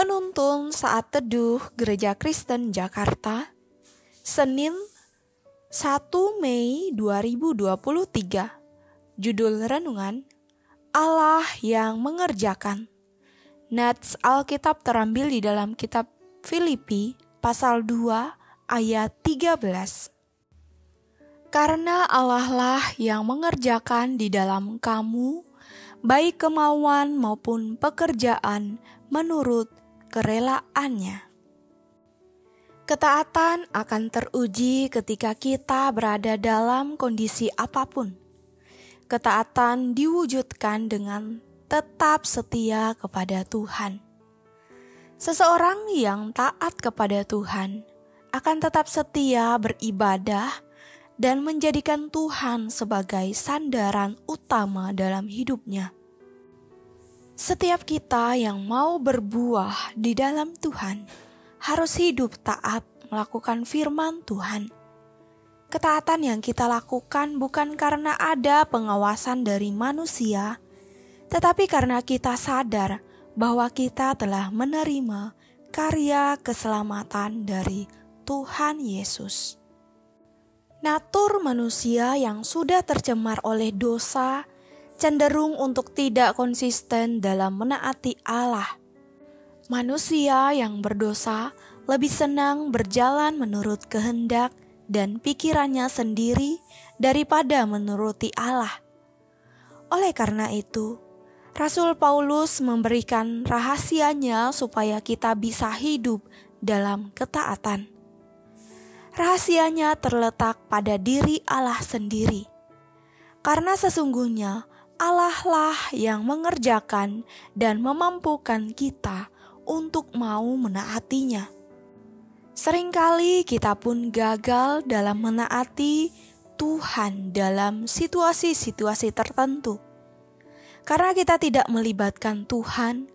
Penuntun Saat Teduh Gereja Kristen Jakarta, Senin 1 Mei 2023. Judul renungan, Allah yang mengerjakan. Nats Alkitab terambil di dalam kitab Filipi pasal 2 ayat 13. Karena Allah lah yang mengerjakan di dalam kamu, baik kemauan maupun pekerjaan menurut kerelaannya. Ketaatan akan teruji ketika kita berada dalam kondisi apapun. Ketaatan diwujudkan dengan tetap setia kepada Tuhan. Seseorang yang taat kepada Tuhan akan tetap setia beribadah dan menjadikan Tuhan sebagai sandaran utama dalam hidupnya. Setiap kita yang mau berbuah di dalam Tuhan harus hidup taat melakukan firman Tuhan. Ketaatan yang kita lakukan bukan karena ada pengawasan dari manusia, tetapi karena kita sadar bahwa kita telah menerima karya keselamatan dari Tuhan Yesus. Natur manusia yang sudah tercemar oleh dosa cenderung untuk tidak konsisten dalam menaati Allah. Manusia yang berdosa lebih senang berjalan menurut kehendak dan pikirannya sendiri daripada menuruti Allah. Oleh karena itu, Rasul Paulus memberikan rahasianya supaya kita bisa hidup dalam ketaatan. Rahasianya terletak pada diri Allah sendiri. Karena sesungguhnya Allah lah yang mengerjakan dan memampukan kita untuk mau menaatinya. Seringkali kita pun gagal dalam menaati Tuhan dalam situasi-situasi tertentu. Karena kita tidak melibatkan Tuhan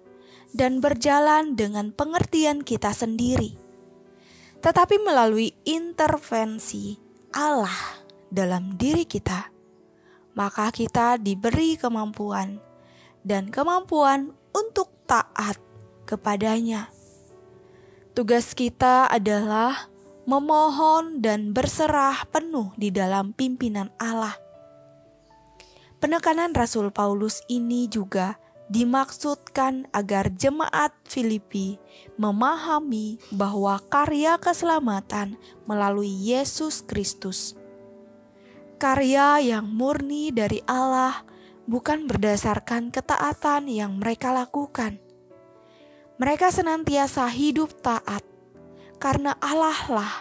dan berjalan dengan pengertian kita sendiri. Tetapi melalui intervensi Allah dalam diri kita, maka kita diberi kemampuan dan kemampuan untuk taat kepadanya. Tugas kita adalah memohon dan berserah penuh di dalam pimpinan Allah. Penekanan Rasul Paulus ini juga dimaksudkan agar jemaat Filipi memahami bahwa karya keselamatan melalui Yesus Kristus. Karya yang murni dari Allah bukan berdasarkan ketaatan yang mereka lakukan. Mereka senantiasa hidup taat karena Allah lah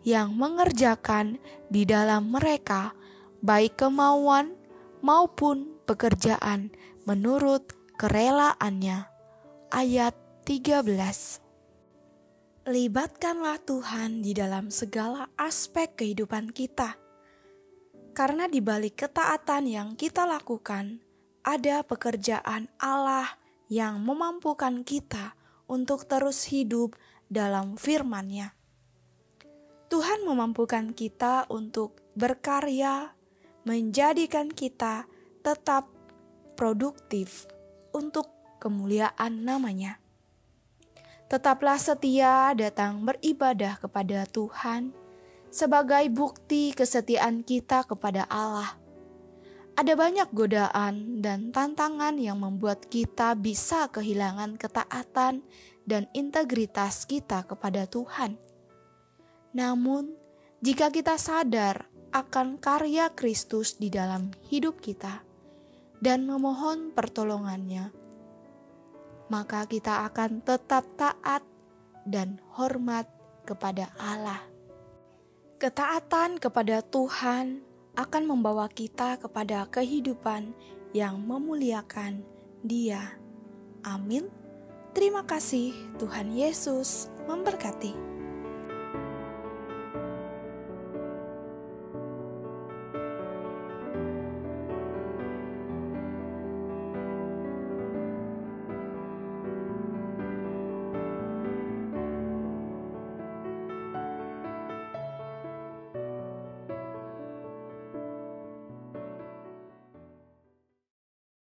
yang mengerjakan di dalam mereka baik kemauan maupun pekerjaan menurut kerelaannya. Ayat 13. Libatkanlah Tuhan di dalam segala aspek kehidupan kita. Karena di balik ketaatan yang kita lakukan, ada pekerjaan Allah yang memampukan kita untuk terus hidup dalam firman-Nya. Tuhan memampukan kita untuk berkarya, menjadikan kita tetap produktif untuk kemuliaan nama-Nya. Tetaplah setia datang beribadah kepada Tuhan sebagai bukti kesetiaan kita kepada Allah. Ada banyak godaan dan tantangan yang membuat kita bisa kehilangan ketaatan dan integritas kita kepada Tuhan. Namun, jika kita sadar akan karya Kristus di dalam hidup kita dan memohon pertolongannya, maka kita akan tetap taat dan hormat kepada Allah. Ketaatan kepada Tuhan akan membawa kita kepada kehidupan yang memuliakan Dia. Amin. Terima kasih, Tuhan Yesus memberkati.